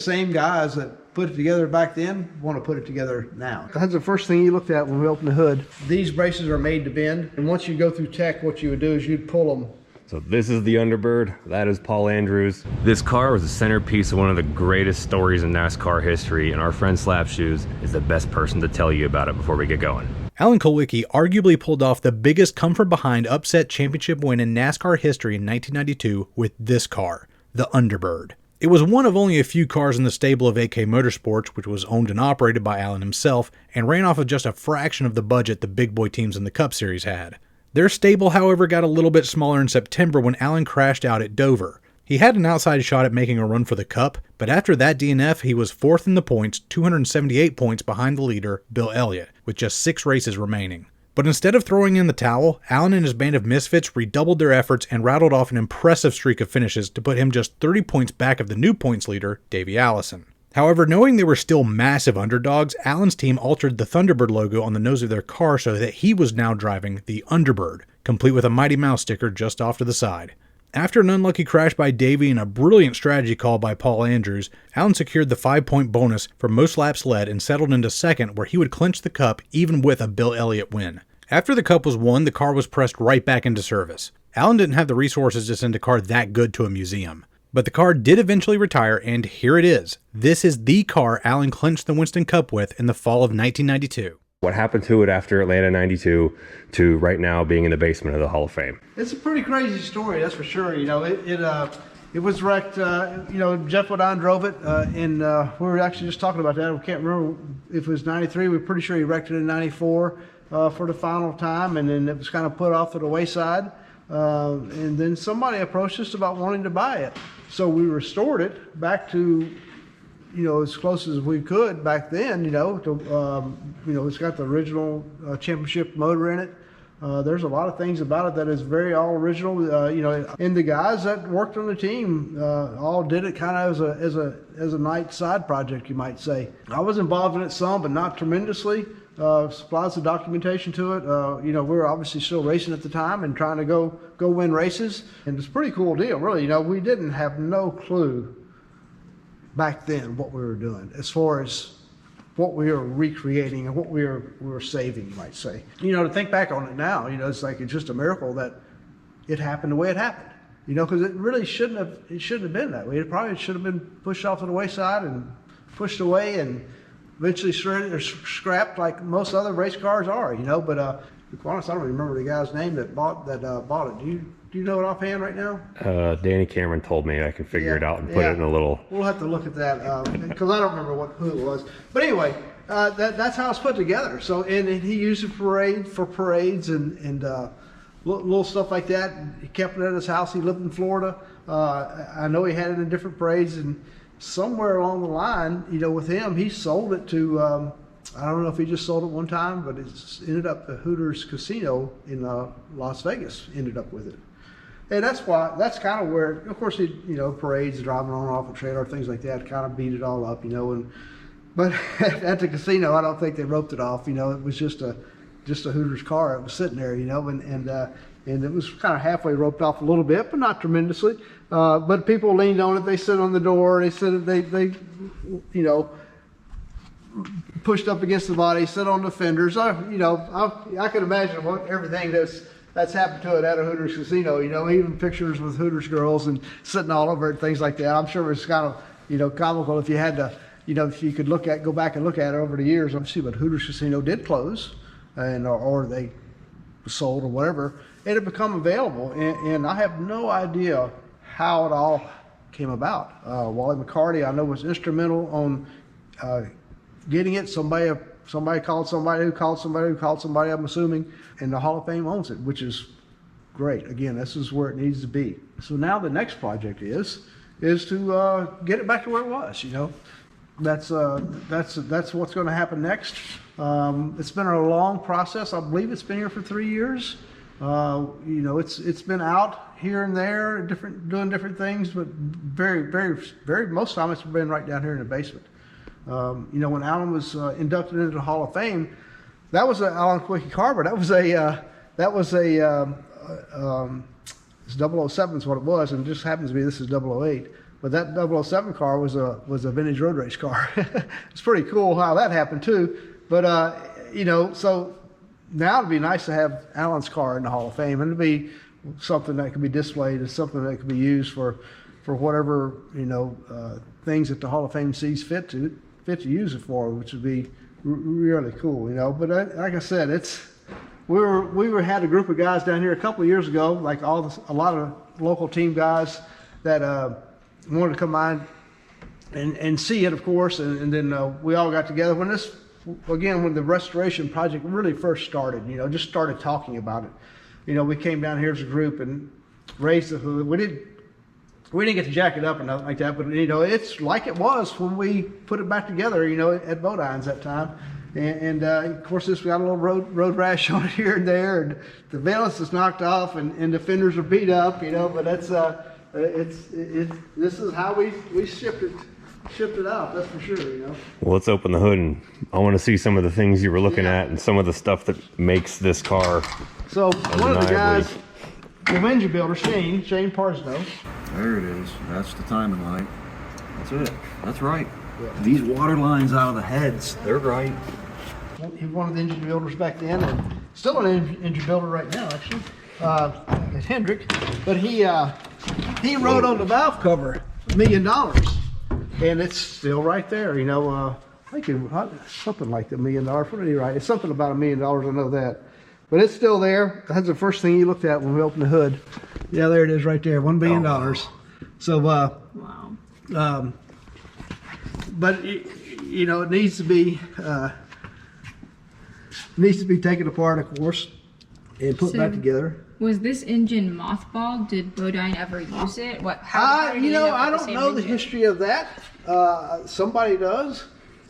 Same guys that put it together back then want to put it together now. That's the first thing you looked at when we opened the hood. These braces are made to bend, and once you go through tech, what you would do is you'd pull them. So this is the Underbird, that is Paul Andrews. This car was the centerpiece of one of the greatest stories in NASCAR history, and our friend Slap Shoes is the best person to tell you about it before we get going. Alan Kulwicki arguably pulled off the biggest come-from-behind upset championship win in NASCAR history in 1992 with this car, the Underbird. It was one of only a few cars in the stable of AK Motorsports, which was owned and operated by Alan himself, and ran off of just a fraction of the budget the big boy teams in the Cup Series had. Their stable, however, got a little bit smaller in September when Alan crashed out at Dover. He had an outside shot at making a run for the Cup, but after that DNF, he was 4th in the points, 278 points behind the leader, Bill Elliott, with just 6 races remaining. But instead of throwing in the towel, Alan and his band of misfits redoubled their efforts and rattled off an impressive streak of finishes to put him just 30 points back of the new points leader, Davey Allison. However, knowing they were still massive underdogs, Alan's team altered the Thunderbird logo on the nose of their car so that he was now driving the Underbird, complete with a Mighty Mouse sticker just off to the side. After an unlucky crash by Davey and a brilliant strategy call by Paul Andrews, Alan secured the 5-point bonus for most laps led and settled into second, where he would clinch the Cup even with a Bill Elliott win. After the Cup was won, the car was pressed right back into service. Alan didn't have the resources to send a car that good to a museum. But the car did eventually retire, and here it is. This is the car Alan clinched the Winston Cup with in the fall of 1992. What happened to it after Atlanta 92 to right now being in the basement of the Hall of Fame? It's a pretty crazy story, that's for sure. You know, it was wrecked. Geoff Bodine drove it, and we were actually just talking about that. We can't remember if it was 93. We're pretty sure he wrecked it in 94 for the final time, and then it was kind of put off to the wayside. And then somebody approached us about wanting to buy it. So we restored it back to, as close as we could back then, it's got the original championship motor in it. There's a lot of things about it that is very all original, and the guys that worked on the team all did it kind of as a night side project, you might say. I was involved in it some, but not tremendously. Supplies the documentation to it. We were obviously still racing at the time and trying to go win races, and it's a pretty cool deal, really. We didn't have no clue back then what we were doing as far as what we were recreating and what we were saving, you might say. To think back on it now, it's like it's just a miracle that it happened the way it happened. Because it really shouldn't have been that way. It probably should have been pushed off to the wayside and pushed away and eventually shredded or scrapped like most other race cars are, But to be honest, I don't remember the guy's name that bought it. Do you know it offhand right now? Danny Cameron told me I can figure it out and put it in a little. We'll have to look at that because I don't remember who it was. But anyway, that's how it's put together. So and he used it for parades and little stuff like that. He kept it at his house. He lived in Florida. I know he had it in different parades, and somewhere along the line, with him, he sold it to, I don't know if he just sold it one time, but it's ended up the Hooters Casino in Las Vegas ended up with it. And that's kind of where, of course, parades, driving on and off a trailer, things like that, kind of beat it all up, but at the casino, I don't think they roped it off, it was just a Hooters car. It was sitting there, and it was kind of halfway roped off a little bit, but not tremendously. But people leaned on it. They sit on the door. They sit. They pushed up against the body. Sit on the fenders. I can imagine everything that's happened to it at a Hooters casino. Even pictures with Hooters girls and sitting all over it, things like that. I'm sure it's kind of comical if you had to, if you could go back and look at it over the years. Obviously, but Hooters Casino did close, and or they sold or whatever. It had become available, and I have no idea how it all came about. Wally McCarty, I know, was instrumental on getting it. Somebody called somebody who called somebody who called somebody, I'm assuming, and the Hall of Fame owns it, which is great. Again, this is where it needs to be. So now the next project is to get it back to where it was. That's what's going to happen next. It's been a long process. I believe it's been here for 3 years. It's been out here and there, doing different things, but very, very, very most of the time it's been right down here in the basement. When Alan was inducted into the Hall of Fame, that was an Alan Kulwicki car, but that was a 007 is what it was, and it just happens to be this is 008. But that 007 car was a vintage road race car. It's pretty cool how that happened too. But you know, so now it'd be nice to have Alan's car in the Hall of Fame, and it'd be something that could be displayed, and something that could be used for whatever, you know, things that the Hall of Fame sees fit to use it for, which would be really cool, you know. But like I said, we had a group of guys down here a couple of years ago, like a lot of local team guys that wanted to come by and see it, of course, and then we all got together when the restoration project really first started, you know, just started talking about it. You know, we came down here as a group and raised the hood. We didn't get to jack it up or nothing like that, but you know, it's like it was when we put it back together, you know, at Bodine's that time. And of course, we got a little road rash on it here and there, and the valance is knocked off, and the fenders are beat up, you know. But that's this is how we shipped it out. That's for sure, you know. Well, let's open the hood, and I want to see some of the things you were looking at, and some of the stuff that makes this car. So one of the guys, the engine builder, Shane Parsno. There it is. That's the timing light. That's it. That's right. Yeah. These water lines out of the heads, they're right. He was one of the engine builders back then, and still an engine builder right now, actually, at Hendrick. But he wrote on the valve cover $1 million, and it's still right there. You know, I think something like the $1 million. What did he write? It's something about $1 million. I know that. But it's still there. That's the first thing he looked at when we opened the hood. Yeah, there it is right there, $1 billion. Oh. So, wow. But you know, it needs to be taken apart, of course, and put back together. Was this engine mothballed? Did Bodine ever use it? You know, I don't know the history of that. Somebody does,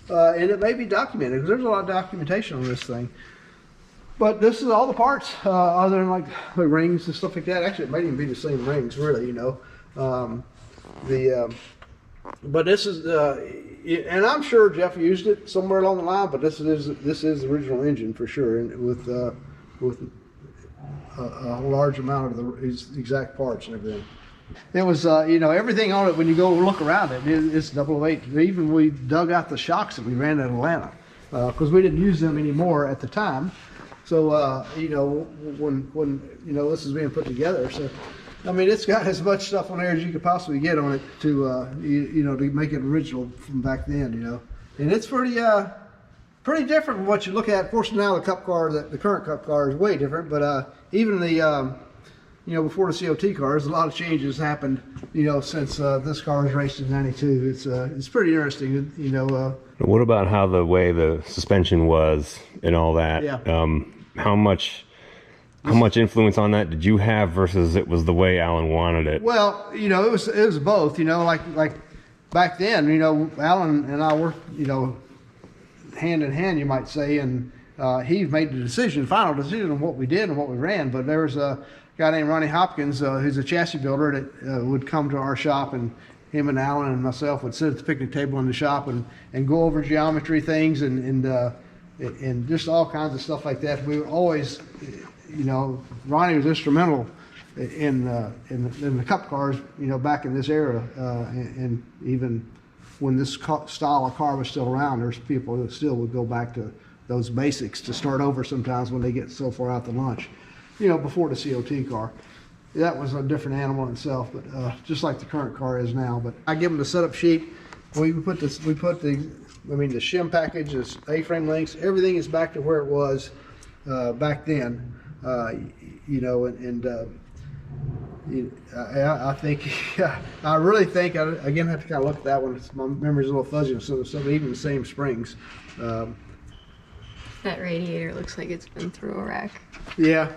and it may be documented because there's a lot of documentation on this thing. But this is all the parts, other than like the rings and stuff like that. Actually, it might even be the same rings, really. You know, but this is, and I'm sure Geoff used it somewhere along the line. But this is the original engine for sure, and with a large amount of the exact parts and everything. It was, you know, everything on it. When you go look around it, it's 008. Even we dug out the shocks that we ran in Atlanta because we didn't use them anymore at the time. So, you know, when you know, this is being put together, so, I mean, it's got as much stuff on there as you could possibly get on it to, you know, to make it original from back then, you know. And it's pretty different from what you look at. Of course, now the current Cup car is way different, but even the, you know, before the COT cars, a lot of changes happened, you know, since this car was raced in '92. It's pretty interesting, you know. What about how the way the suspension was and all that? Yeah. How much influence on that did you have versus it was the way Alan wanted it? Well, you know, it was both. You know, like back then, you know, Alan and I worked, you know, hand in hand, you might say, and he made the final decision on what we did and what we ran. But there was a guy named Ronnie Hopkins, who's a chassis builder, that would come to our shop, and him and Alan and myself would sit at the picnic table in the shop and go over geometry things and just all kinds of stuff like that. We were always, you know, Ronnie was instrumental in the Cup cars, you know, back in this era, and even when this style of car was still around, there's people that still would go back to those basics to start over sometimes when they get so far out to lunch, you know, before the COT car. That was a different animal in itself, but just like the current car is now. But I give them the setup sheet. We put the shim package, the A-frame links, everything is back to where it was back then. You know, I think, I really think, again, I have to kind of look at that one. My memory's a little fuzzy, so even the same springs. That radiator looks like it's been through a wreck. Yeah.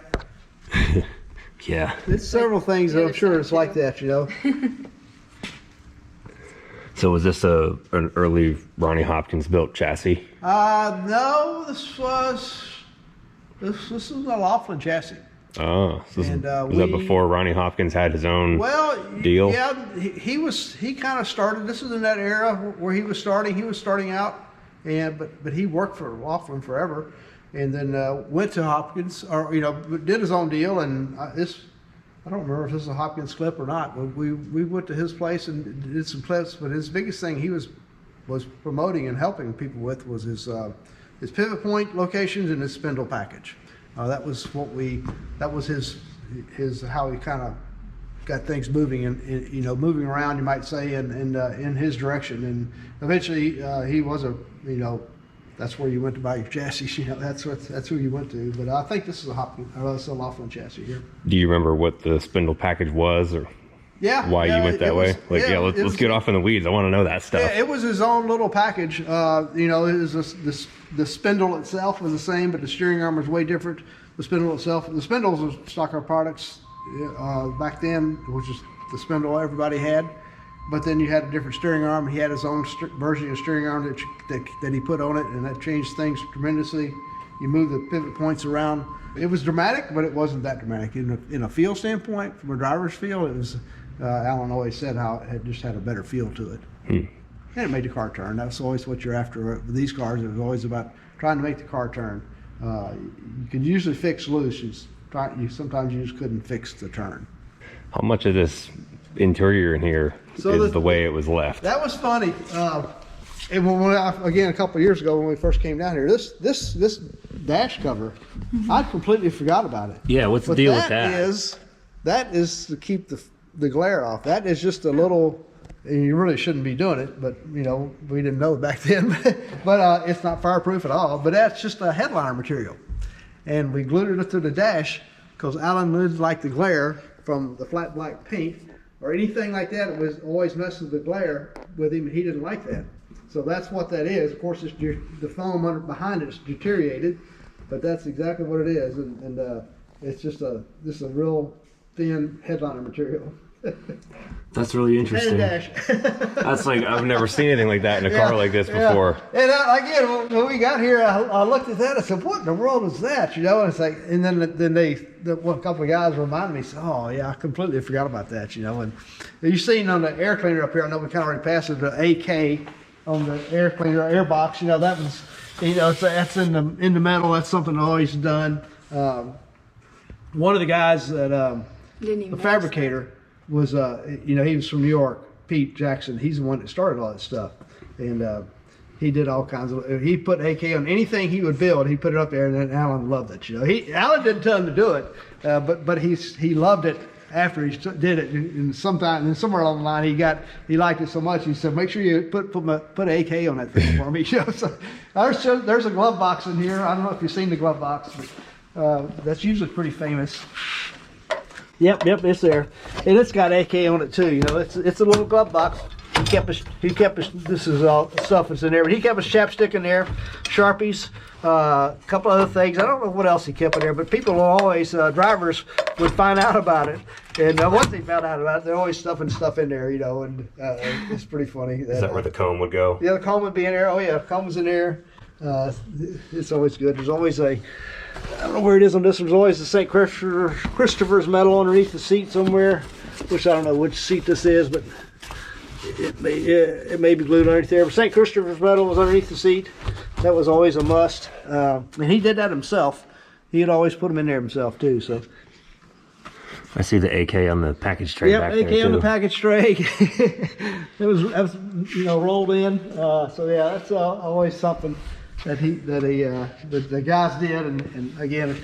Yeah. It's several things that I'm sure it's like that, you know. So was this an early Ronnie Hopkins built chassis? No, this was a Laughlin chassis. Oh, so was that before Ronnie Hopkins had his own deal? Yeah, he kind of started. This is in that era where he was starting. He was starting out, but he worked for Laughlin forever, and then went to Hopkins, or you know, did his own deal. And I don't remember if this is a Hopkins clip or not, but we went to his place and did some clips. But his biggest thing he was promoting and helping people with was his pivot point locations and his spindle package. That was his how he kind of got things moving and moving around, you might say, in his direction. And eventually he was that's where you went to buy your chassis. That's who you went to. But I think this is a Hopkins, this is a Laughlin chassis here. Do you remember what the spindle package was, or why you went that way? Let's get off in the weeds. I want to know that stuff. Yeah, it was his own little package. It was the spindle itself was the same, but the steering arm was way different. The spindle itself, the spindles were stock car products back then, which is the spindle everybody had. But then you had a different steering arm. He had his own version of steering arm that he put on it, and that changed things tremendously. You move the pivot points around. It was dramatic, but it wasn't that dramatic. In a feel standpoint, from a driver's feel, it was, Alan always said how it just had a better feel to it. And it made the car turn. That's always what you're after with these cars. It was always about trying to make the car turn. You could usually fix loose. Sometimes you just couldn't fix the turn. How much of this interior in here is the way it was left? That was funny. Again, a couple of years ago when we first came down here, this dash cover, I completely forgot about it. Yeah, what's the deal with that? That is to keep the glare off. That is just a little. And you really shouldn't be doing it, but we didn't know back then. But it's not fireproof at all. But that's just a headliner material, and we glued it to the dash because Alan didn't like the glare from the flat black paint or anything like that. It was always messing with the glare with him. He didn't like that, so that's what that is. Of course, it's the foam behind it is deteriorated, but that's exactly what it is, and it's just a real thin headliner material. That's really interesting. That's like, I've never seen anything like that in a car like this before. And again, when we got here, I looked at that. I said, "What in the world is that?" And it's like, and then a couple of guys reminded me, said, "Oh yeah, I completely forgot about that." And you've seen on the air cleaner up here. I know we kind of already passed it, the AK on the air cleaner air box. That was, that's in the metal. That's something I've always done. One of the guys that the fabricator was he was from New York, Pete Jackson. He's the one that started all that stuff, and he did all kinds of. He put AK on anything he would build. He put it up there, and then Alan loved it. Alan didn't tell him to do it, but he loved it after he did it. And somewhere along the line, he liked it so much. He said, "Make sure you put AK on that thing for me." So there's a glove box in here. I don't know if you've seen the glove box, but that's usually pretty famous. Yep, it's there, and it's got AK on it too. It's a little glove box. He kept his. This is all stuff that's in there, but he kept his chapstick in there, Sharpies, a couple other things. I don't know what else he kept in there, but people always, drivers would find out about it, and once they found out about it, they're always stuffing stuff in there, and it's pretty funny. Is that where the comb would go? Yeah, the comb would be in there. Oh yeah, the comb was in there. It's always good. There's always I don't know where it is on this. There's always the St. Christopher's medal underneath the seat somewhere, which I don't know which seat this is, but it may be glued underneath there. But St. Christopher's medal was underneath the seat. That was always a must, and he did that himself. He'd always put them in there himself too. So I see the AK on the package tray back there too. AK on the package tray. That was rolled in. So yeah, that's always something that the guys did, and again,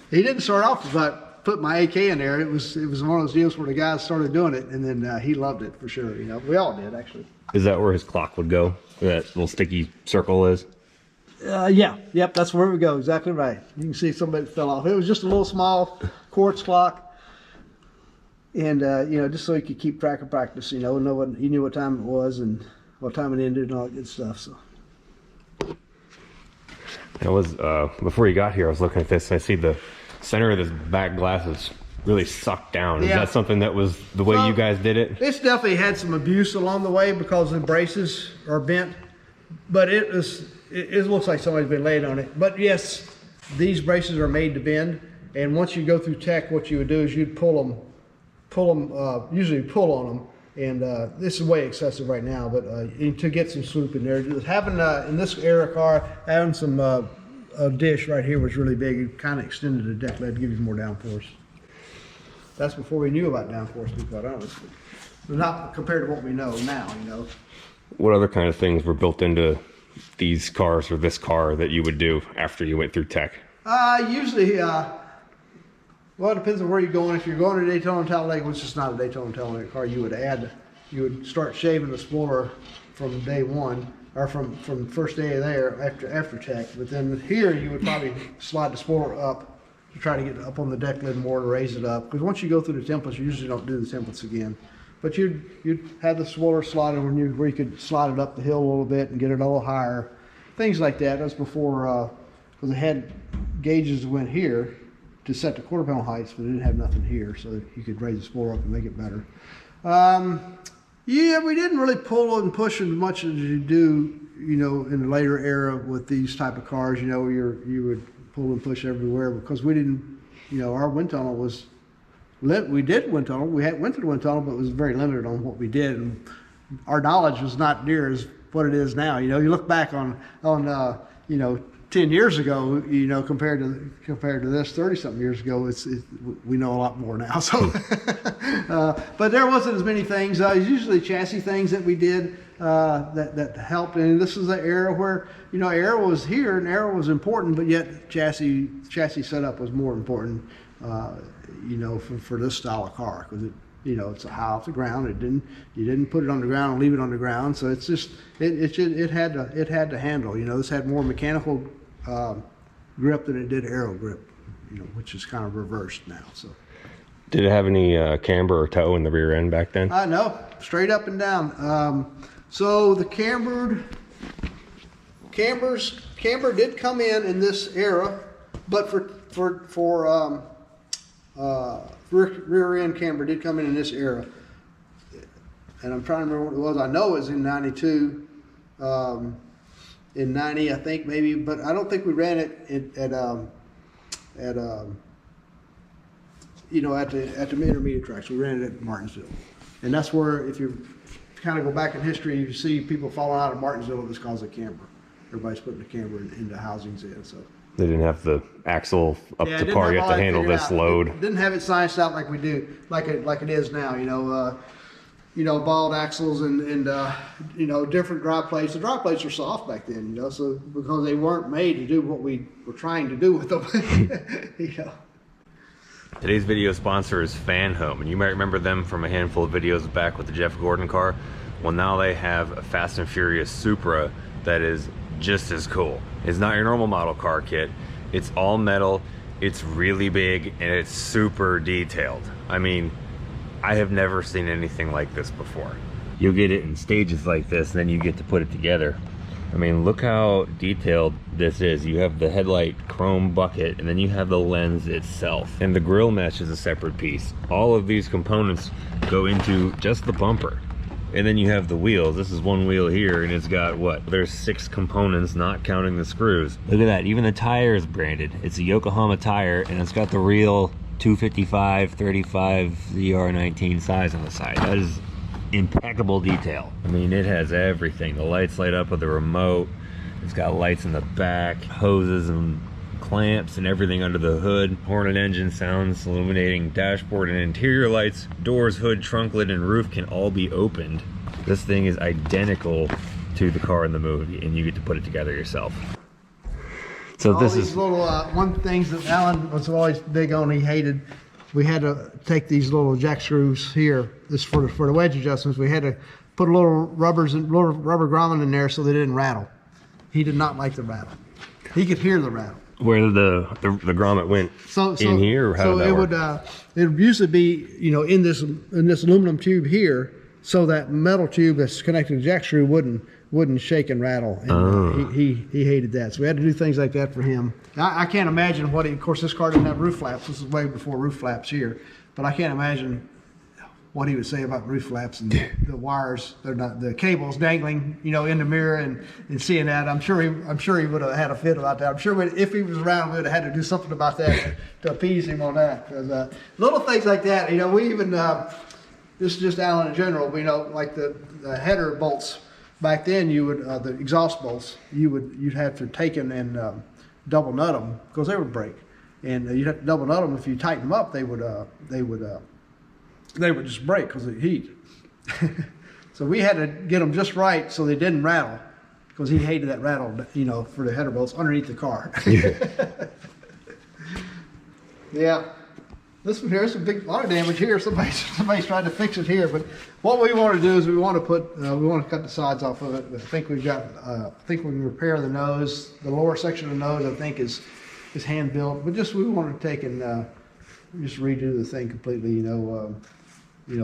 he didn't start off as I put my AK in there. It was one of those deals where the guys started doing it, and then he loved it for sure. We all did actually. Is that where his clock would go? Where that little sticky circle is? Yep, that's where it would go. Exactly right. You can see somebody fell off. It was just a little small quartz clock, and just so he could keep track of practice. He knew what time it was and what time it ended and all that good stuff. So. I was before you got here, I was looking at this and I see the center of this back glass is really sucked down. Is that something that was the way you guys did it? It's definitely had some abuse along the way because the braces are bent, but it looks like somebody's been laid on it. But yes, these braces are made to bend, and once you go through tech, what you would do is you'd usually pull on them. And this is way excessive right now, but to get some swoop in there, just having in this era car, having some a dish right here was really big. It kind of extended the deck lid, give you more downforce. that's before we knew about downforce, to be quite honest. But not compared to what we know now, you know. What other kind of things were built into these cars or this car that you would do after you went through tech? Usually, well, it depends on where you're going. If you're going to Daytona and Talladega, which is not a Daytona and Talladega car, you would start shaving the spoiler from day one, or from first day there after tech. But then here, you would probably slide the spoiler up to try to get up on the deck lid more to raise it up. Because once you go through the templates, you usually don't do the templates again. But you'd have the spoiler slotted where you could slide it up the hill a little bit and get it a little higher. Things like that. That's before, because they had gauges that went here to set the quarter panel heights, but it didn't have nothing here, so you could raise the spoiler up and make it better. Yeah, we didn't really pull and push as much as you do, you know, in the later era with these type of cars. You know, you would pull and push everywhere because we didn't, you know, our wind tunnel was lit. We did wind tunnel. We went to the wind tunnel, but it was very limited on what we did, and our knowledge was not near as what it is now. You know, you look back on you know, 10 years ago, you know, compared to this 30-something years ago, we know a lot more now. So, but there wasn't as many things. Usually chassis things that we did that helped. And this is the era where, you know, aero was here and aero was important, but yet chassis setup was more important, you know, for this style of car, because it, you know, it's high off the ground. You didn't put it on the ground and leave it on the ground. So it's just it had to handle. You know, this had more mechanical grip than it did aero grip, you know, which is kind of reversed now. So. Did it have any camber or toe in the rear end back then? No, straight up and down. So the camber did come in this era, but for rear end camber did come in this era. And I'm trying to remember what it was. I know it was in 92, in 90, I think maybe, but I don't think we ran it at you know, at the intermediate tracks. We ran it at Martinsville. And that's where, if you kind of go back in history, you see people falling out of Martinsville just because of camber. Everybody's putting the camber into housings in, so. They didn't have the axle up to par yet to handle this load. Didn't have it scienced out like we do, like it is now. You know, bald axles and you know, different drive plates. The drive plates were soft back then, you know, so because they weren't made to do what we were trying to do with them. You know. Today's video sponsor is Fan Home, and you might remember them from a handful of videos back with the Jeff Gordon car. Well, now they have a Fast and Furious Supra that is just as cool. It's not your normal model car kit. It's all metal, it's really big, and it's super detailed. I mean, I have never seen anything like this before. You'll get it in stages like this, and then you get to put it together. I mean, look how detailed this is. You have the headlight chrome bucket, and then you have the lens itself. And the grill mesh is a separate piece. All of these components go into just the bumper. And then you have the wheels. This is one wheel here, and it's got what? There's 6 components, not counting the screws. Look at that, even the tire is branded. It's a Yokohama tire, and it's got the real 255 35 ZR19 size on the side. That is impeccable detail. I mean, it has everything. The lights light up with the remote. It's got lights in the back, hoses and clamps and everything under the hood. Hornet engine sounds, illuminating dashboard and interior lights. Doors, hood, trunk lid, and roof can all be opened. This thing is identical to the car in the movie, and you get to put it together yourself. So all this these is little one things that Alan was always big on. He hated. We had to take these little jack screws here. This for the wedge adjustments. We had to put little rubber grommet in there so they didn't rattle. He did not like the rattle. He could hear the rattle. where the grommet went in here, or how did that work? It would usually be, you know, in this aluminum tube here, so that metal tube that's connected to the jack screw wouldn't shake and rattle. And he hated that, so we had to do things like that for him. I can't imagine what of course this car didn't have roof flaps. This is way before roof flaps here, but I can't imagine what he would say about roof flaps and the wires, the cables dangling, you know, in the mirror and seeing that. I'm sure he would have had a fit about that. I'm sure if he was around, we would have had to do something about that to appease him on that. Because little things like that, you know, we even this is just Alan in general. You know, like the header bolts back then, you would the exhaust bolts, you'd have to take them and double nut them because they would break. and you'd have to double nut them. If you tighten them up, they would just break because of the heat. So we had to get them just right so they didn't rattle, because he hated that rattle, for the header bolts underneath the car. Yeah. This one here is a lot of damage here. Somebody's trying to fix it here, but what we want to do is we want to cut the sides off of it. I think we can repair the nose. The lower section of the nose, I think, is hand built, but we want to take and just redo the thing completely.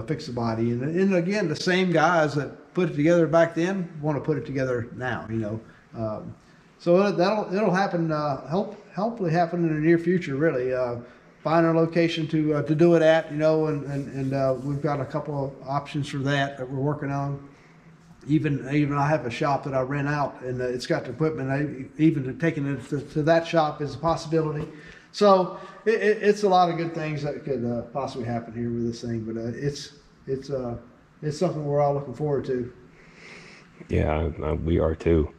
Fix the body, and again, the same guys that put it together back then want to put it together now. So it'll happen. Hopefully happen in the near future. Really, find a location to do it at. And we've got a couple of options for that we're working on. Even I have a shop that I rent out, and it's got the equipment. Even taking it to that shop is a possibility. So it's a lot of good things that could possibly happen here with this thing, but it's something we're all looking forward to. Yeah, we are too.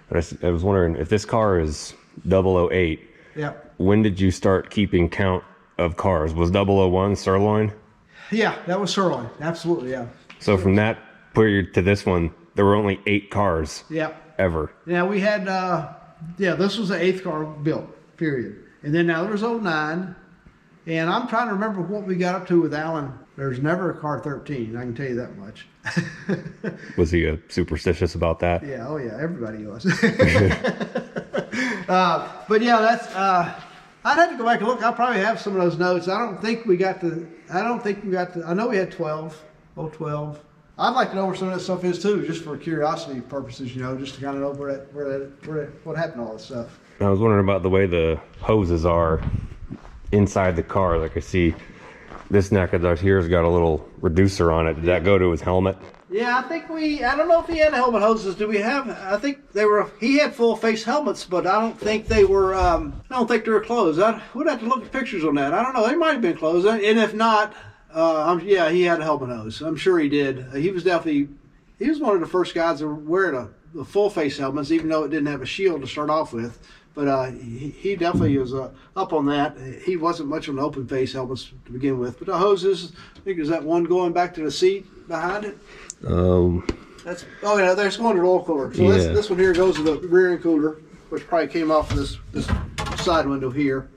But I was wondering if this car is 008. Yeah. When did you start keeping count of cars? Was 001 sirloin? Yeah, that was sirloin. Absolutely, yeah. So from that period to this one, there were only 8 cars. Yeah. Ever. Yeah, we had. This was the 8th car built. Period. And then now there was 09, and I'm trying to remember what we got up to with Alan. There's never a car 13, I can tell you that much. Was he superstitious about that? Yeah, oh yeah, everybody was. But yeah, that's, I'd have to go back and look. I'll probably have some of those notes. I know we had 12. I'd like to know where some of that stuff is too, just for curiosity purposes, just to kind of know what happened to all this stuff. I was wondering about the way the hoses are inside the car. Like I see this neck of ours here's got a little reducer on it. Did that go to his helmet? Yeah, I don't know if he had helmet hoses. I think he had full face helmets, but I don't think they were closed. We'd have to look at pictures on that. I don't know. They might have been closed. And if not, he had a helmet hose. I'm sure he did. He was one of the first guys to wear the full face helmets, even though it didn't have a shield to start off with. But he definitely was up on that. He wasn't much on the open face helmets to begin with. But the hoses, I think there's that one going back to the seat behind it. There's going to the oil cooler. So this one here goes to the rear end cooler, which probably came off of this side window here.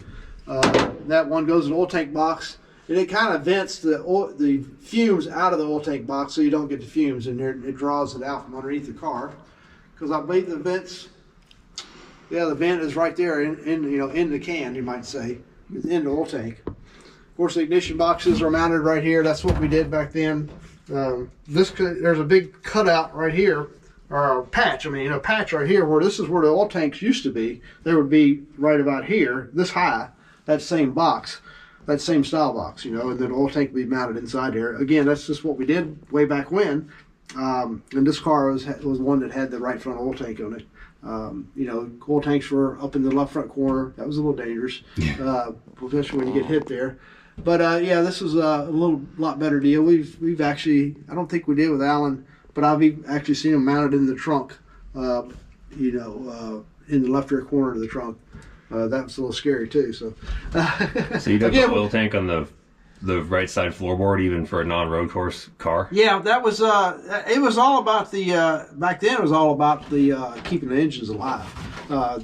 That one goes in the oil tank box, and it kind of vents the fumes out of the oil tank box, so you don't get the fumes in there. It draws it out from underneath the car, because I believe the vents. Yeah, the vent is right there in the can, you might say, in the oil tank. Of course, the ignition boxes are mounted right here. That's what we did back then. There's a big cutout right here, or a patch. A patch right here where this is where the oil tanks used to be. They would be right about here, this high, that same box, that same style box, and then the oil tank would be mounted inside there. Again, that's just what we did way back when. And this car was one that had the right front oil tank on it. Oil tanks were up in the left front corner. That was a little dangerous, especially when you get hit there. But this was a lot better deal. We've actually, I don't think we did with Alan, but I've actually seen them mounted in the trunk, in the left rear corner of the trunk. That was a little scary too. So you got the oil tank on the right side floorboard, even for a non-road course car? Yeah, that was it was all about back then it was all about keeping the engines alive.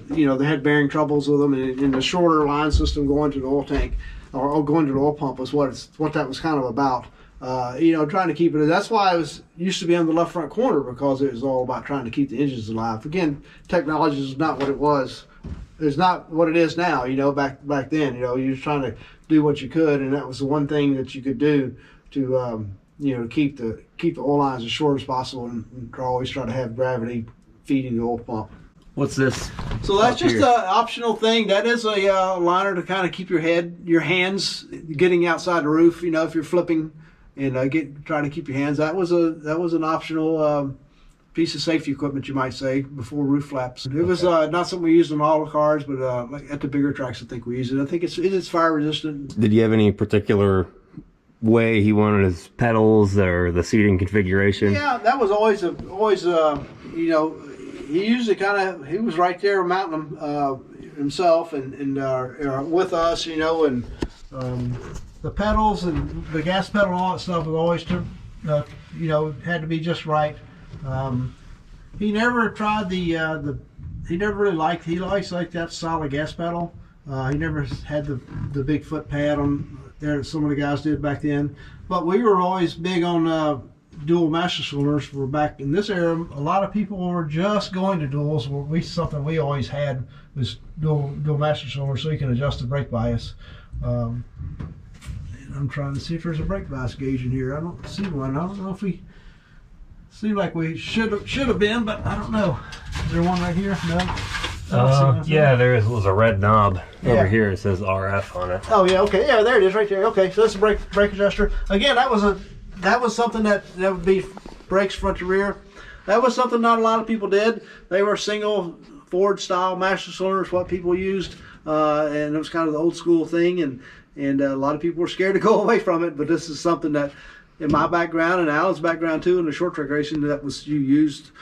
They had bearing troubles with them, and in the shorter line system going to the oil tank or going to the oil pump was what that was kind of about. Trying to keep it. That's why it used to be on the left front corner, because it was all about trying to keep the engines alive. Again, technology is not what it was. It's not what it is now. Back then, you were trying to do what you could, and that was the one thing that you could do to keep the oil lines as short as possible, and always try to have gravity feeding the oil pump. What's this? So that's just an optional thing. That is a liner to kind of keep your hands getting outside the roof. If you're flipping and trying to keep your hands. That was an optional piece of safety equipment, you might say, before roof flaps. It was not something we used on all the cars, but like at the bigger tracks, I think we use it. I think it's fire resistant. Did you have any particular way he wanted his pedals or the seating configuration? Yeah, that was always he usually he was right there mounting them. himself and with us, you know, and the pedals and the gas pedal and all that stuff was always you know, had to be just right. He never tried he never really liked, he always liked that solid gas pedal. He never had the big foot pad on there that some of the guys did back then. But we were always big on dual master cylinders. For back in this era, a lot of people were just going to duals. Something we always had was dual master cylinders, so you can adjust the brake bias. And I'm trying to see if there's a brake bias gauge in here. I don't see one. I don't know if we seem like we should have been, but I don't know. Is there one right here? No. Yeah, there was a red knob over here. It says RF on it. Oh yeah, okay, yeah, there it is, right there. Okay, so that's a brake adjuster. Again, that was something that would be brakes front to rear. That was something not a lot of people did. They were single Ford style master cylinders, what people used, and it was kind of the old school thing, and a lot of people were scared to go away from it. But this is something that, in my background and Alan's background too, in the short track racing, that was you used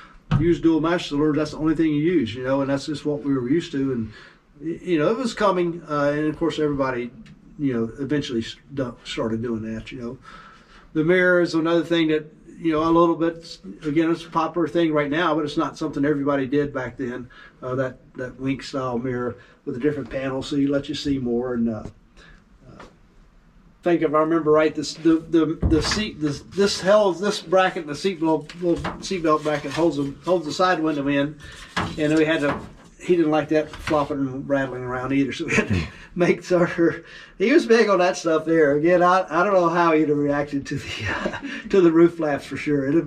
dual master cylinders. That's the only thing you use, you know, and that's just what we were used to. And you know, it was coming, and of course everybody, you know, eventually started doing that. You know, the mirror is another thing that, you know, a little bit, again, it's a popular thing right now, but it's not something everybody did back then. That wink style mirror with a different panel, so you let you see more. And think if I remember right, this bracket, the seatbelt bracket holds the side window in, and he didn't like that flopping and rattling around either, so we had to make sure. He was big on that stuff there. Again, I don't know how he'd have reacted to the roof flaps for sure. It had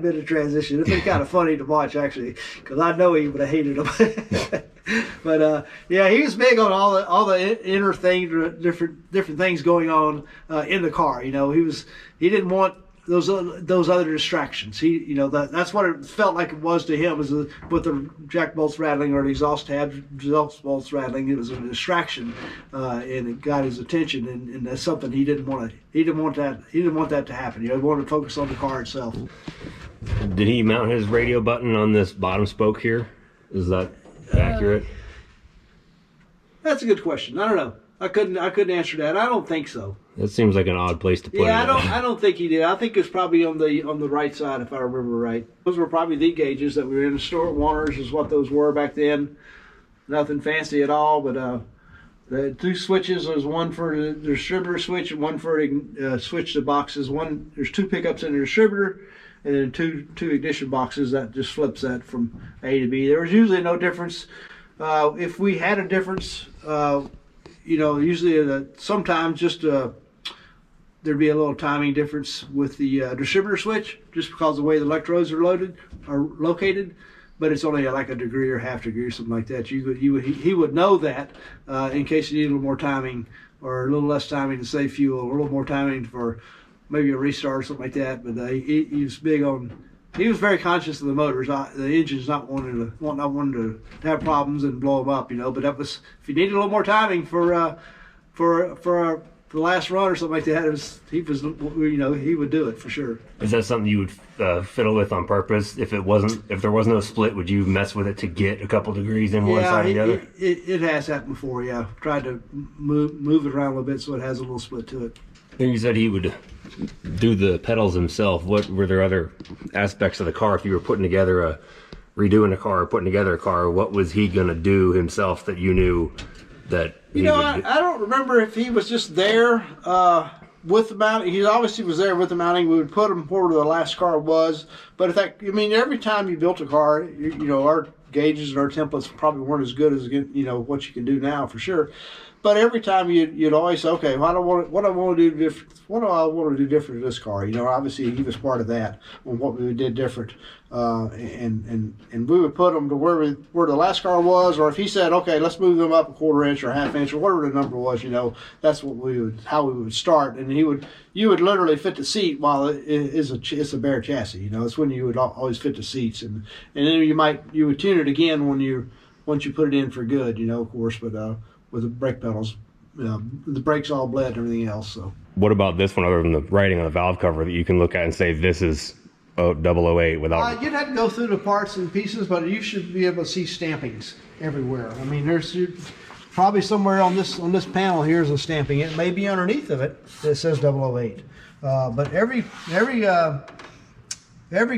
been a transition. It'd been kind of funny to watch actually, because I know he would have hated them. But yeah, he was big on all the inner things, different things going on in the car. You know, he didn't want those other distractions. You know, that's what it felt like it was to him, was with the jack bolts rattling or the exhaust bolts rattling. It was a distraction, and it got his attention, and that's something he didn't want that to happen. You know, he wanted to focus on the car itself. Did he mount his radio button on this bottom spoke here? Is that accurate? That's a good question. I don't know. I couldn't answer that. I don't think so. That seems like an odd place to put it. Yeah, I don't think he did. I think it's probably on the right side, if I remember right. Those were probably the gauges that were in the store at Warner's, is what those were back then. Nothing fancy at all, but the two switches, there's one for the distributor switch and one for switch to boxes. There's two pickups in the distributor, and then two ignition boxes that just flips that from A to B. There was usually no difference. If we had a difference, you know, usually sometimes just there'd be a little timing difference with the distributor switch, just because of the way the electrodes are located. But it's only like a degree or half degree or something like that. He would know that in case you need a little more timing, or a little less timing to save fuel, or a little more timing for maybe a restart or something like that. But he was big on. He was very conscious of the motors, the engines, not wanting to have problems and blow them up, you know. But that was, if you needed a little more timing for the last run or something like that, he would do it for sure. Is that something you would fiddle with on purpose? If there was no split, would you mess with it to get a couple degrees in one side or the other? It has happened before. Yeah, tried to move it around a little bit so it has a little split to it. And you said he would do the pedals himself. What were there other aspects of the car? If you were redoing a car or putting together a car, what was he gonna do himself that you knew that? I don't remember if he was just there with the mounting. He obviously was there with the mounting. We would put him where the last car was. But every time you built a car, you know, our gauges and our templates probably weren't as good as, you know, what you can do now for sure. But every time you'd always say, okay, what do I want to do different to this car? You know, obviously he was part of that on what we did different, and we would put them to where the last car was, or if he said, okay, let's move them up a quarter inch or a half inch or whatever the number was, you know, that's how we would start, and you would literally fit the seat while it's a bare chassis. You know, it's when you would always fit the seats, and then you would tune it again once you put it in for good, you know, of course, but. With the brake pedals, the brakes all bled and everything else. So. What about this one, other than the writing on the valve cover, that you can look at and say this is 008 without? You'd have to go through the parts and pieces, but you should be able to see stampings everywhere. I mean, there's probably somewhere on this panel here is a stamping. It may be underneath of it that says 008. But every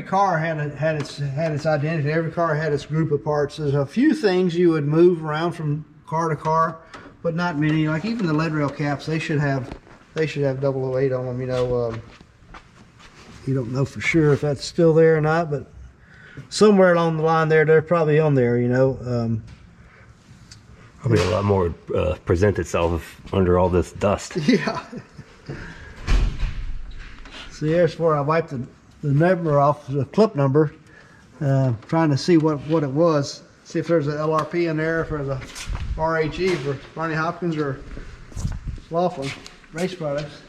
car had its identity. Every car had its group of parts. There's a few things you would move around from car to car, but not many. Like even the lead rail caps, they should have 008 on them. You know, you don't know for sure if that's still there or not, but somewhere along the line there, they're probably on there. You know. Probably a lot more present itself under all this dust. Yeah. See, here's where I wiped the number off, the clip number, trying to see what it was. See if there's an LRP in there for the RHE for Ronnie Hopkins or Laughlin Race Products.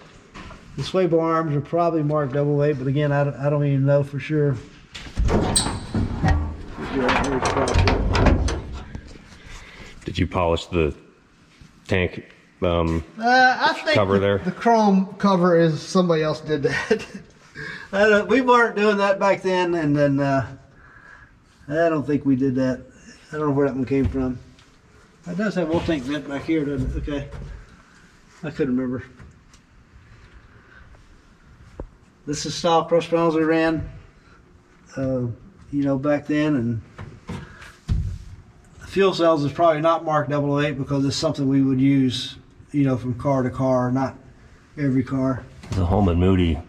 The swivel arms are probably marked 008, but again, I don't even know for sure. Did you polish the tank I think cover there? The chrome cover is somebody else did that. We weren't doing that back then, and then I don't think we did that. I don't know where that one came from. It does have oil tank vent back here, doesn't it? Okay. I couldn't remember. This is style cross panels we ran, you know, back then, and fuel cells is probably not marked 008 because it's something we would use, you know, from car to car, not every car. The Holman Moody.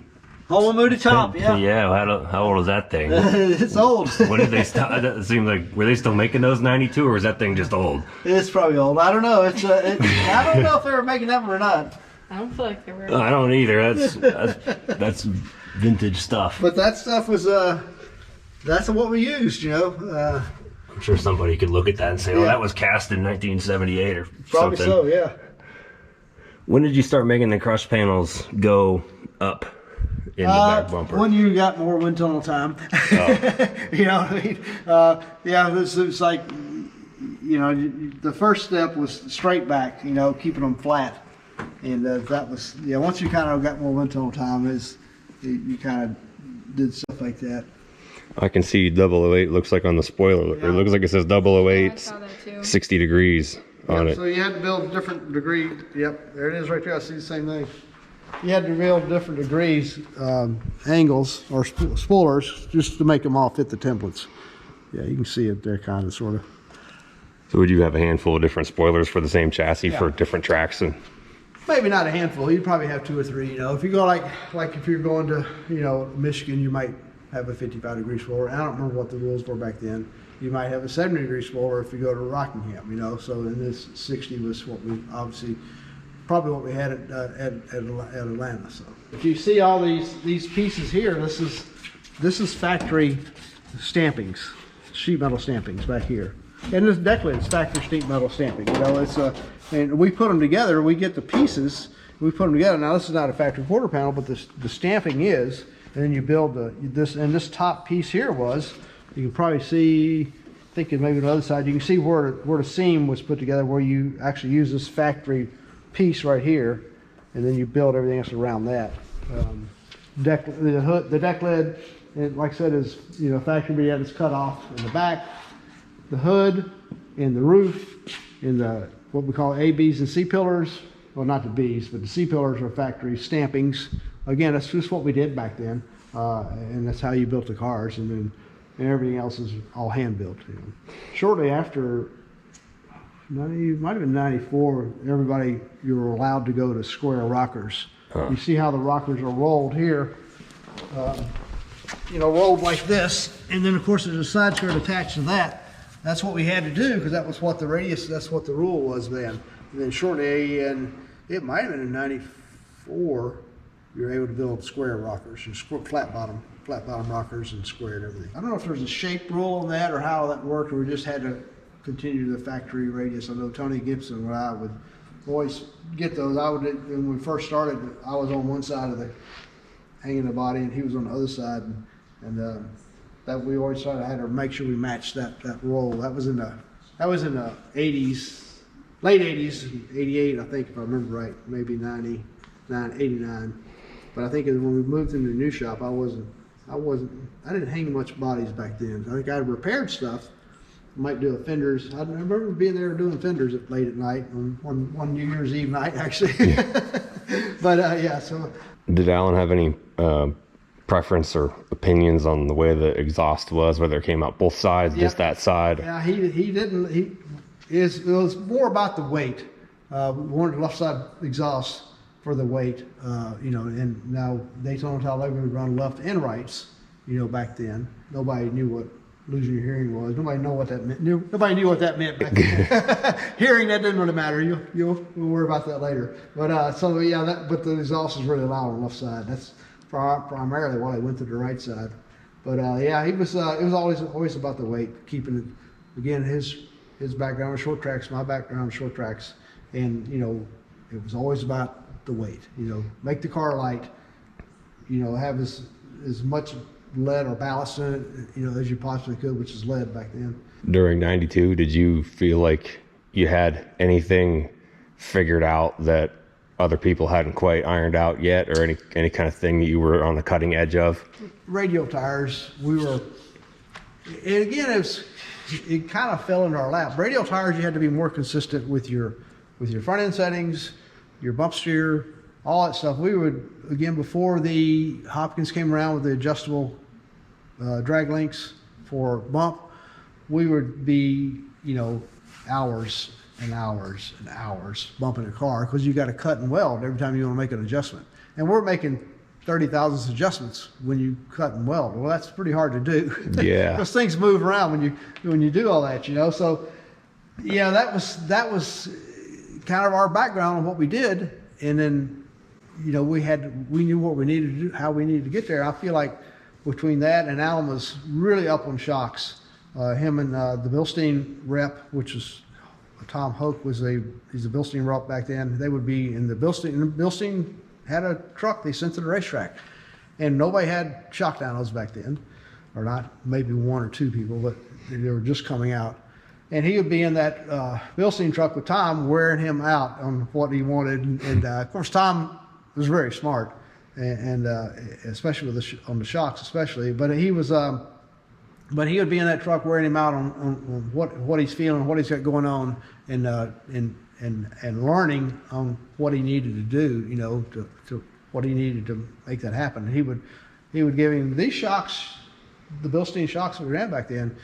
Holman Moody top, yeah. Yeah, how old is that thing? It's old. When did they stop? It seems like, were they still making those 92, or is that thing just old? It's probably old. I don't know. I don't know if they were making that one or not. I don't feel like they were. I don't either. That's vintage stuff. But that stuff was that's what we used, you know. I'm sure somebody could look at that and say, "Oh, that was cast in 1978 or Probably something." so, yeah. When did you start making the crush panels go up in the back bumper? When you got more wind tunnel time. You know what I mean? Yeah, it was like, you know, the first step was straight back, you know, keeping them flat. And that was, yeah, once you kind of got more wind tunnel time, you kind of did stuff like that. I can see 008 looks like on the spoiler. Yeah. It looks like it says 008, I saw that too. 60 degrees on it. So you had to build different degree. Yep, there it is right there. I see the same thing. You had to build different degrees, angles or spoilers, just to make them all fit the templates. Yeah, you can see it there, kind of, sort of. So would you have a handful of different spoilers for the same chassis Yeah. for different tracks? And Maybe not a handful. You'd probably have 2 or 3. You know, if you go like if you're going to, you know, Michigan, you might have a 55-degree spoiler. I don't remember what the rules were back then. You might have a 70-degree spoiler if you go to Rockingham. You know, so in this 60 was what we obviously probably what we had at Atlanta. So if you see all these pieces here, this is factory stampings, sheet metal stampings back here. And this deck lid is factory sheet metal stamping. You know, it's and we put them together. We get the pieces. We put them together. Now this is not a factory quarter panel, but the stamping is. And then you build this. And this top piece here was. You can probably see. Thinking maybe on the other side, you can see where the seam was put together, where you actually use this factory piece right here, and then you build everything else around that. The deck lid, like I said, is, you know, factory, but yet it's cut off in the back. The hood, and the roof, and the what we call A, B's, and C pillars. Well, not the B's, but the C pillars are factory stampings. Again, that's just what we did back then, and that's how you built the cars, and then everything else is all hand built. You know. Shortly after, might have been 94, you were allowed to go to square rockers. You see how the rockers are rolled here, you know, rolled like this, and then of course there's a side skirt attached to that. That's what we had to do because that was what the radius, that's what the rule was then. And then shortly, and it might have been in 94, you were able to build square rockers, and flat bottom rockers and square and everything. I don't know if there's a shape rule on that or how that worked, or we just had to continue the factory radius. I know Tony Gibson, when I would always get those, when we first started, I was on one side of the hanging the body and he was on the other side, and that we always had to make sure we matched that roll. That was in the 80s, late 80s, 88, I think, if I remember right, maybe 89, 89. But I think when we moved into the new shop, I wasn't I didn't hang much bodies back then. I think I repaired stuff. Might do a fenders. I remember being there doing fenders late at night on one New Year's Eve night, actually. But yeah, so. Did Alan have any preference or opinions on the way the exhaust was, whether it came out both sides, just that side? Yeah, he didn't. It was more about the weight. We wanted left side exhaust for the weight, and now Daytona Talladega would run left and rights, back then. Nobody knew what losing your hearing was. Nobody knew what that meant. Nobody knew what that meant back then. Hearing, that didn't really matter. We'll worry about that later. But but the exhaust is really loud on the left side. That's primarily why I went to the right side. But it was always about the weight, keeping it. Again, his background was short tracks, my background was short tracks, and it was always about the weight. Make the car light. Have as much lead or ballast in it, as you possibly could, which is lead back then. During 92, did you feel like you had anything figured out that other people hadn't quite ironed out yet, or any kind of thing that you were on the cutting edge of? Radial tires, and again, it kind of fell into our lap. Radial tires, you had to be more consistent with your front end settings, your bump steer, all that stuff. We would, again, before the Hopkins came around with the adjustable drag links for bump, we would be, hours and hours and hours bumping a car, because you got to cut and weld every time you want to make an adjustment. And we're making 30,000 adjustments when you cut and weld. Well, that's pretty hard to do. Yeah. Because things move around when you do all that, So, yeah, that was kind of our background on what we did. And then, we knew what we needed to do, how we needed to get there. I feel like between that, and Alan was really up on shocks. Him and the Bilstein rep, which was Tom Hoke, he's a Bilstein rep back then. They would be in the Bilstein. And Bilstein had a truck they sent to the racetrack, and nobody had shock dynos back then, or not, maybe one or two people, but they were just coming out. And he would be in that Bilstein truck with Tom, wearing him out on what he wanted. And of course, Tom was very smart, and especially on the shocks, especially. But he was, but he would be in that truck wearing him out on what he's feeling, what he's got going on, and learning on what he needed to do, to what he needed to make that happen. And he would give him these shocks, the Bilstein shocks that we ran back then.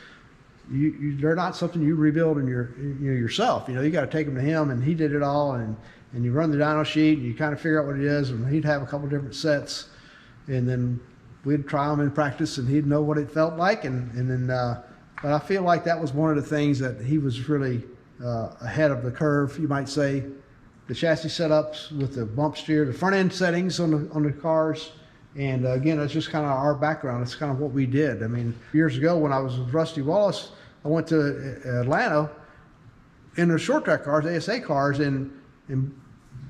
They're not something you rebuild in yourself. You got to take them to him, and he did it all. And you run the dyno sheet, and you kind of figure out what it is. And he'd have a couple different sets, and then we'd try them in practice, and he'd know what it felt like. And then, but I feel like that was one of the things that he was really ahead of the curve, you might say. The chassis setups with the bump steer, the front end settings on the cars. And again, it's just kind of our background. It's kind of what we did. I mean, years ago when I was with Rusty Wallace, I went to Atlanta in the short track cars, ASA cars, and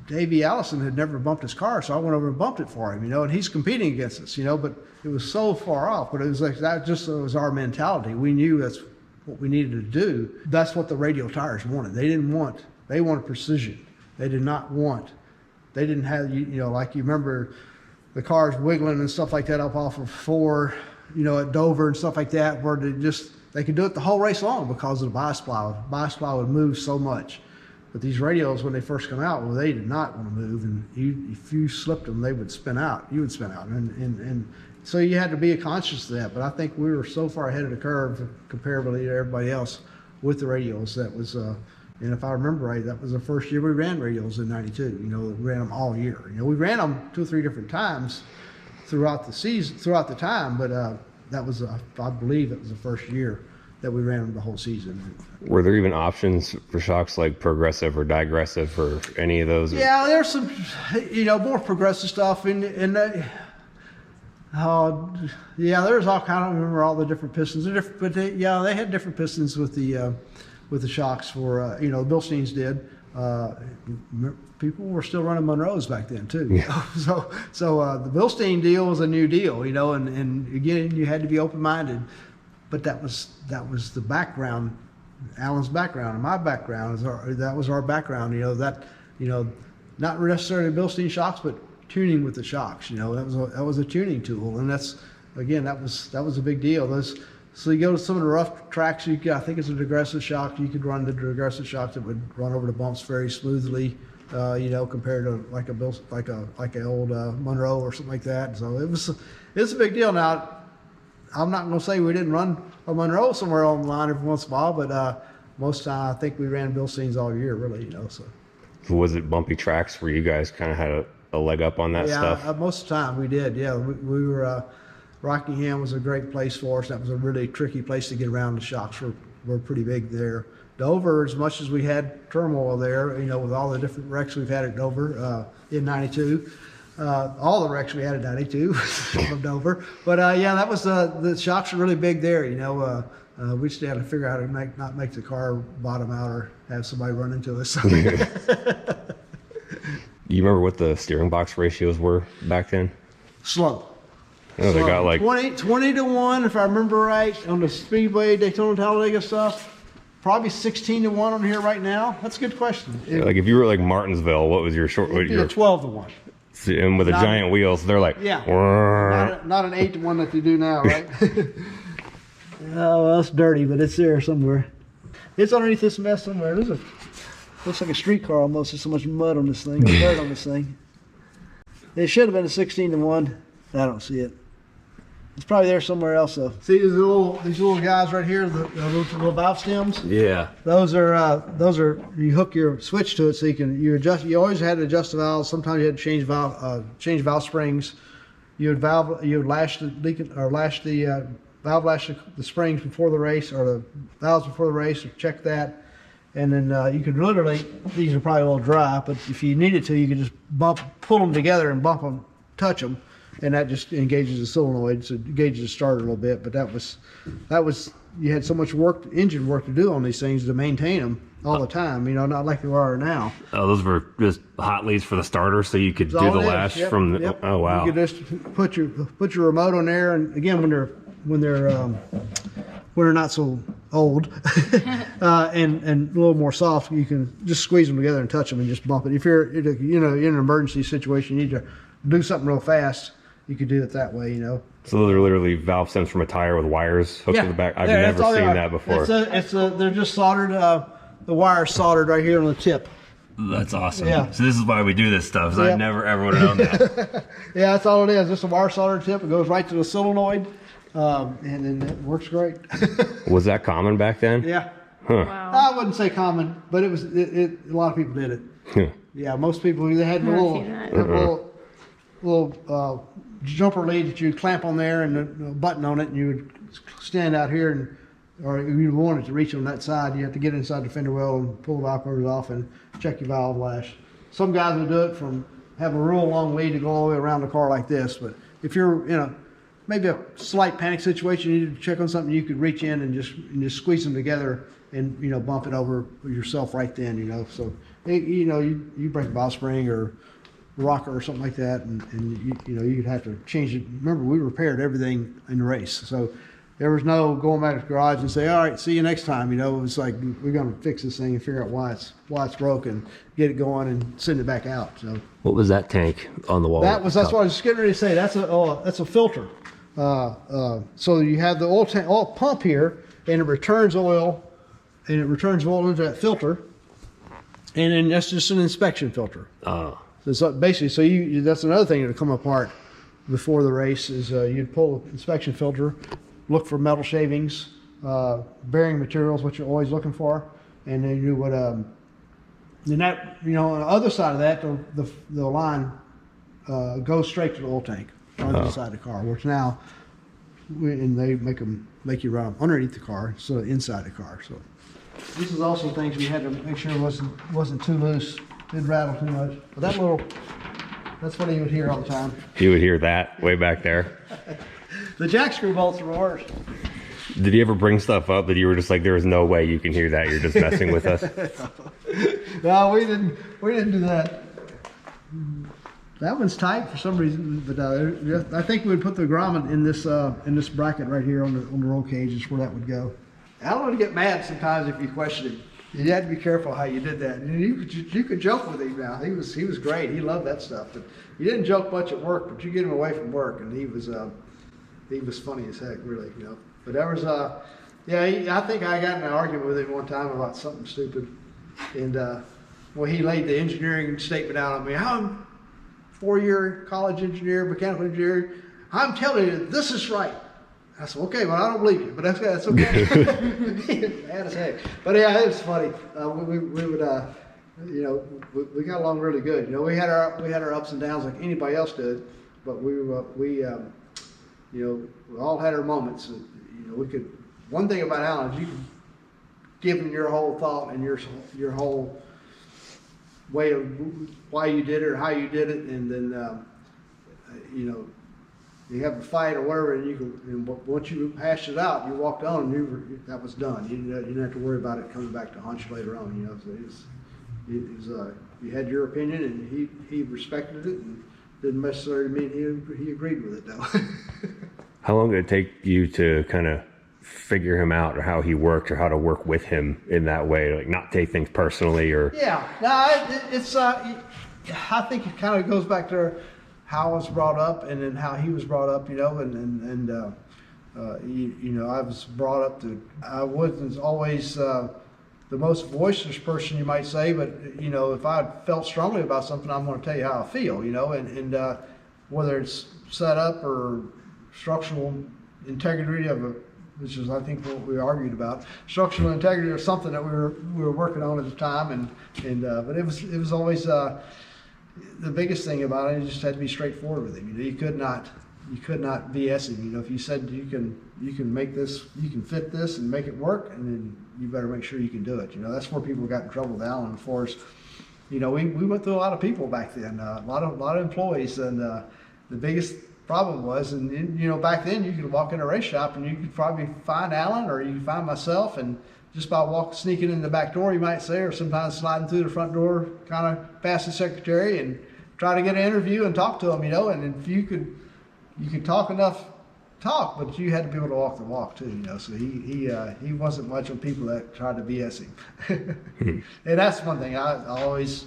Davey Allison had never bumped his car, so I went over and bumped it for him, and he's competing against us, but it was so far off. But it was like that, just was our mentality. We knew that's what we needed to do. That's what the radial tires wanted. They wanted precision. They didn't have, like you remember the cars wiggling and stuff like that up off of 4, at Dover and stuff like that, where they could do it the whole race long because of the bias ply. Bias ply would move so much. But these radials, when they first come out, well, they did not want to move, and if you slipped them, they would spin out. You would spin out, and so you had to be conscious of that. But I think we were so far ahead of the curve comparatively to everybody else with the radials. That was, and if I remember right, that was the first year we ran radials in '92. We ran them all year. We ran them 2 or 3 different times throughout the season, throughout the time. But that was, I believe, it was the first year that we ran them the whole season. Were there even options for shocks like progressive or digressive or any of those? Yeah, there's some, more progressive stuff, and there's all kind of, I don't remember all the different pistons. But they had different pistons with the shocks for, Bilsteins did. People were still running Monroes back then too. Yeah. So the Bilstein deal was a new deal, and again, you had to be open-minded. But that was the background, Alan's background and my background. That was our background. Not necessarily Bilstein shocks, but tuning with the shocks. That was a tuning tool, and that's again, that was a big deal. So you go to some of the rough tracks, I think it's a digressive shock. You could run the digressive shock that would run over the bumps very smoothly, compared to like a old Monroe or something like that. So it's a big deal. Now, I'm not going to say we didn't run a Monroe somewhere on the line every once in a while, but most of the time I think we ran Bilsteins all year, really. So. Was it bumpy tracks where you guys kind of had a leg up on that stuff? Yeah, most of the time we did. Yeah, we were. Rockingham was a great place for us. That was a really tricky place to get around. The shocks were pretty big there. Dover, as much as we had turmoil there, with all the different wrecks we've had at Dover in '92, all the wrecks we had in '92 from Dover. But that was the shocks were really big there. We just had to figure out how to not make the car bottom out or have somebody run into us. You remember what the steering box ratios were back then? Slow. Oh, they got like 20 to 1, if I remember right, on the Speedway, Daytona, Talladega stuff. Probably 16 to 1 on here right now. That's a good question. like if you were like Martinsville, what was your short? It'd be a 12 to 1. And with the giant wheels, they're like Not an 8 to 1 that they do now, right? Oh, well, it's dirty, but it's there somewhere. It's underneath this mess somewhere. Looks like a streetcar almost. There's so much mud on this thing, dirt on this thing. It should have been a 16 to 1. I don't see it. It's probably there somewhere else though. See these little guys right here, the little valve stems. Yeah. Those are you hook your switch to it so you adjust. You always had to adjust the valves. Sometimes you had to change valve springs. You would lash the valve lash the springs before the race, or the valves before the race, or check that. And then you could literally, these are probably a little dry, but if you needed to, you could just pull them together and bump them, touch them. And that just engages the solenoid, so it engages the starter a little bit. But that was, you had so much engine work to do on these things to maintain them all the time. Not like they are now. Oh, those were just hot leads for the starter, so you could do the lash from the. Yep. Oh wow! You could just put your remote on there, and again, when they're not so old and a little more soft, you can just squeeze them together and touch them and just bump it. If you're in an emergency situation, you need to do something real fast. You could do it that way, So those are literally valve stems from a tire with wires hooked to the back. I've never seen that before. They're just soldered. The wire's soldered right here on the tip. That's awesome. Yeah. So this is why we do this stuff. I never ever would have known that. Yeah, that's all it is. Just a wire soldered tip. It goes right to the solenoid, and then it works great. Was that common back then? Yeah. Huh. Wow. I wouldn't say common, but it was. A lot of people did it. Huh. Yeah, most people, they had a Never little, seen that. little jumper lead that you'd clamp on there and a button on it, and you would stand out here, or if you wanted to reach on that side, you have to get inside the fender well and pull the valve covers off and check your valve lash. Some guys would do it have a real long lead to go all the way around the car like this, but if you're in maybe a slight panic situation, you need to check on something, you could reach in and just squeeze them together and bump it over yourself right then. So you break a valve spring or rocker or something like that, and you'd have to change it. Remember, we repaired everything in the race, so there was no going back to the garage and say, all right, see you next time. It was like, we're going to fix this thing and figure out why it's broken, get it going, and send it back out. So What was that tank on the wall? that's what I was just getting ready to say. That's a filter. So you have the oil pump here, and it returns oil into that filter, and then that's just an inspection filter. Oh. So basically, that's another thing that'll come apart before the race is you'd pull the inspection filter, look for metal shavings, bearing materials, which you're always looking for, and then you would then that on the other side of that the line goes straight to the oil tank on the inside of the car, which now they make you run them underneath the car, so inside the car. So this is also things we had to make sure wasn't too loose. Didn't rattle too much. But that's what you would hear all the time. You would hear that way back there. The jack screw bolts are worse. Did you ever bring stuff up that you were just like, there is no way you can hear that? You're just messing with us. No, we didn't do that. That one's tight for some reason, but I think we would put the grommet in this bracket right here on the roll cage is where that would go. I don't want to get mad sometimes if you question it. You had to be careful how you did that. And you could joke with him now. He was great. He loved that stuff. But you didn't joke much at work, but you get him away from work, and he was he was funny as heck, really, you know. But there was I think I got in an argument with him one time about something stupid, and well, he laid the engineering statement out on me. I'm 4-year college engineer, mechanical engineer. I'm telling you, this is right. I said, okay, well, I don't believe you, but that's okay. Bad as heck. But yeah, it was funny. We would, you know, we got along really good. You know, we had our ups and downs like anybody else did, but you know, we all had our moments. You know, we could. One thing about Alan is you could give him your whole thought and your whole way of why you did it or how you did it, and then you know, you have a fight or whatever, and once you hashed it out, you walked on, and that was done. You didn't have to worry about it coming back to haunt you later on. You know, so you had your opinion, and he respected it, and didn't necessarily mean he agreed with it though. How long did it take you to kind of figure him out, or how he worked, or how to work with him in that way, like not take things personally? Or yeah, no, it's I think it kind of goes back to how I was brought up, and then how he was brought up, you know, and you know, I was brought up I wasn't always the most boisterous person, you might say, but you know, if I felt strongly about something, I'm going to tell you how I feel, you know, and whether it's set up or structural integrity which is I think what we argued about, structural integrity or something that we were working on at the time, but it was always the biggest thing about it. You just had to be straightforward with him. You know, you could not BS him. You know, if you said you can make this, you can fit this and make it work, and then you better make sure you can do it. You know, that's where people got in trouble with Alan. For us, you know, we went through a lot of people back then, a lot of employees, and the biggest problem was, and you know, back then you could walk in a race shop and you could probably find Alan, or you could find myself, and just by sneaking in the back door, you might say, or sometimes sliding through the front door, kind of past the secretary and try to get an interview and talk to him, you know. And if you could talk, but you had to be able to walk the walk too, you know. So he wasn't much on people that tried to BS him. And that's one thing I always,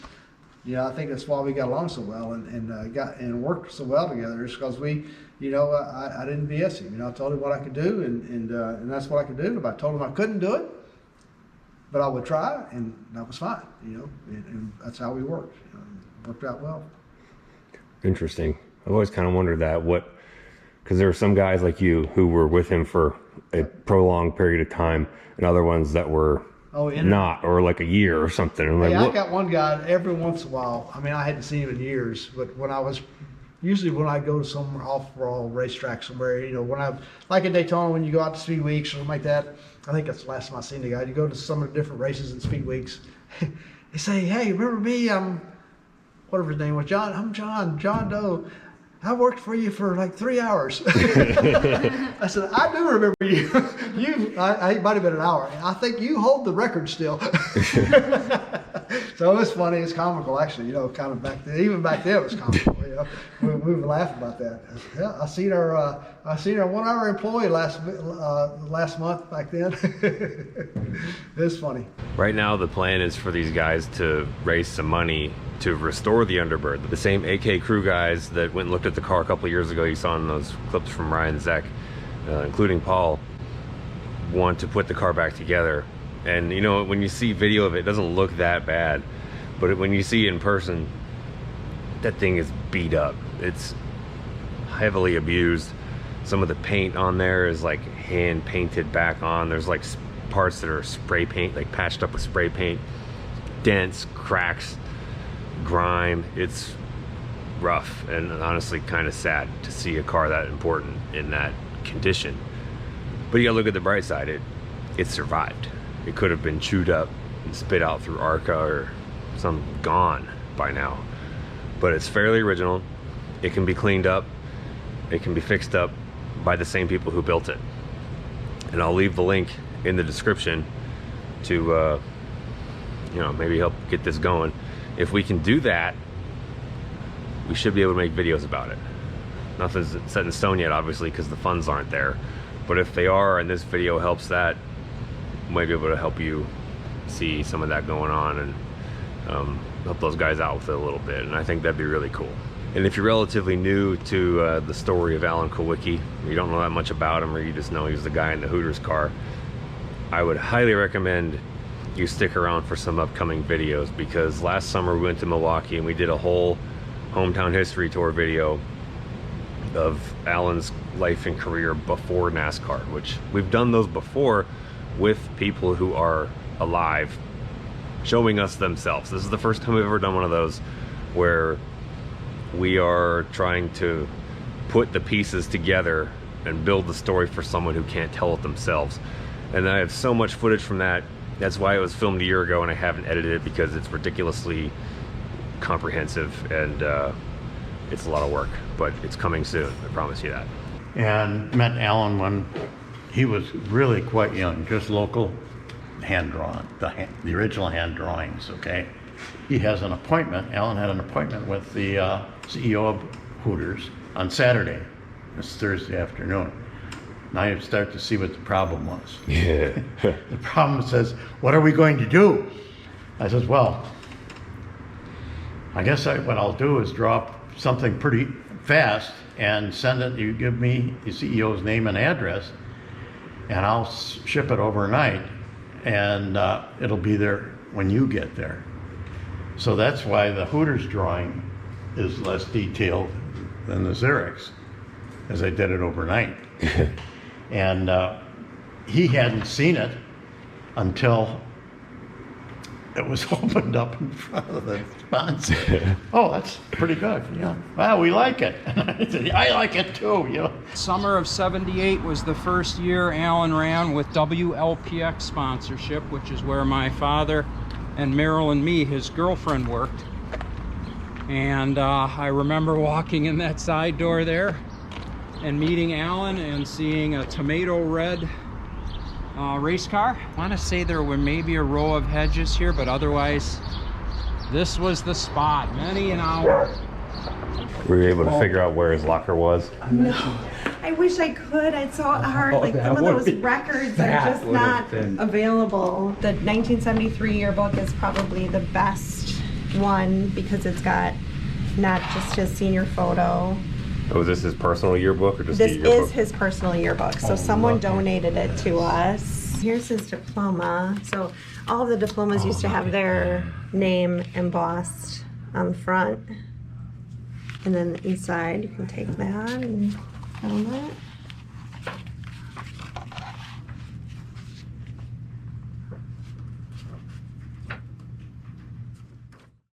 you know, I think that's why we got along so well and worked so well together, is because we, you know, I didn't BS him. You know, I told him what I could do, and that's what I could do. If I told him I couldn't do it, but I would try, and that was fine, you know, and that's how we worked. You know, it worked out well. Interesting. I've always kind of wondered that, because there were some guys like you who were with him for a prolonged period of time, and other ones that were not, or like a year or something. I'm like, I got one guy every once in a while. I mean, I hadn't seen him in years, but when I go to some off-road racetrack somewhere, you know, when I, like at Daytona, when you go out to Speed Weeks or something like that, I think that's the last time I seen the guy. You go to some of the different races in Speed Weeks, they say, hey, remember me? Whatever his name was, John. I'm John Doe. I worked for you for like 3 hours. I said, I do remember you. It might have been an hour. I think you hold the record still. So it was funny. It's comical, actually. You know, kind of back then. Even back then, it was comical. You know, we were laughing about that. Yeah, I seen our 1 hour employee last month back then. It's funny. Right now, the plan is for these guys to raise some money to restore the Underbird. The same AK crew guys that went and looked at the car a couple of years ago, you saw in those clips from Ryan and Zach, including Paul, want to put the car back together. And you know, when you see video of it, it doesn't look that bad, but when you see it in person, that thing is beat up. It's heavily abused. Some of the paint on there is like hand painted back on. There's like parts that are spray paint, like patched up with spray paint, dents, cracks, grime. It's rough and honestly kind of sad to see a car that important in that condition. But you gotta look at the bright side. It survived. It could have been chewed up and spit out through ARCA or some, gone by now. But it's fairly original. It can be cleaned up. It can be fixed up by the same people who built it. And I'll leave the link in the description to you know, maybe help get this going. If we can do that, we should be able to make videos about it. Nothing's set in stone yet, obviously, because the funds aren't there. But if they are, and this video helps that, we might be able to help you see some of that going on, and help those guys out with it a little bit. And I think that'd be really cool. And if you're relatively new to the story of Alan Kulwicki, you don't know that much about him, or you just know he's the guy in the Hooters car, I would highly recommend you stick around for some upcoming videos, because last summer we went to Milwaukee and we did a whole hometown history tour video of Alan's life and career before NASCAR, which we've done those before with people who are alive showing us themselves. This is the first time we've ever done one of those where we are trying to put the pieces together and build the story for someone who can't tell it themselves. And I have so much footage from that. That's why it was filmed a year ago and I haven't edited it, because it's ridiculously comprehensive and it's a lot of work, but it's coming soon, I promise you that. And met Alan when he was really quite young, just local hand-drawn, the original hand drawings, okay? He has an appointment, Alan had an appointment with the CEO of Hooters on Saturday. It's Thursday afternoon. Now you start to see what the problem was. Yeah. The problem says, what are we going to do? I says, well, I guess what I'll do is draw up something pretty fast and send it. You give me the CEO's name and address, and I'll ship it overnight, and it'll be there when you get there. So that's why the Hooters drawing is less detailed than the Xerox, as I did it overnight. And he hadn't seen it until it was opened up in front of the sponsor. Oh, that's pretty good. Yeah. Well, we like it. I said, I like it too. You know. Summer of '78 was the first year Alan ran with WLPX sponsorship, which is where my father and Meryl and me, his girlfriend, worked. And I remember walking in that side door there and meeting Alan and seeing a tomato red race car. I want to say there were maybe a row of hedges here, but otherwise this was the spot. Many an hour. Were you able to figure out where his locker was? No, I wish I could. It's so hard. Like some of those records are just not available. The 1973 yearbook is probably the best one because it's got not just his senior photo. Oh, is this his personal yearbook or just This the yearbook? is his personal yearbook. So someone donated it to us. Here's his diploma. So all of the diplomas used to have their name embossed on the front. And then inside you can take that and film it.